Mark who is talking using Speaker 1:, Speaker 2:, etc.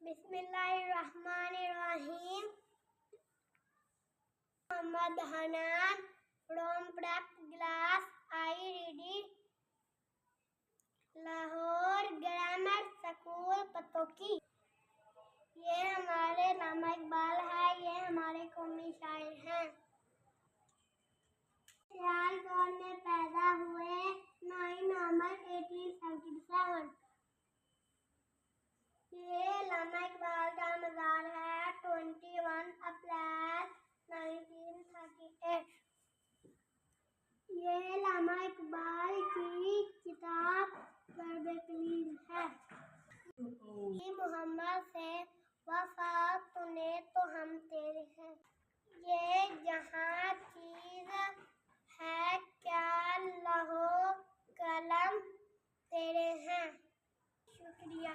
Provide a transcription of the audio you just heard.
Speaker 1: बिस्मिल्लाहिर्रहमानिर्रहीम। Mohammad Hanan from Prep Class I ready Lahore grammar school Pattoki. ये हमारे अल्लामा इकबाल है, ये हमारे कौमी शायर हैं। सियालकोट में पैदा हुए 9 नवंबर 1877। ये अल्लामा इकबाल का मज़ार है 21 अप्रैल 1938। ये अल्लामा इकबाल की किताब दर्द कलील है। मोहम्मद से वफा तूने तो हम तेरे हैं। ये जहाँ चीज है क्या लहो कलम तेरे हैं। शुक्रिया।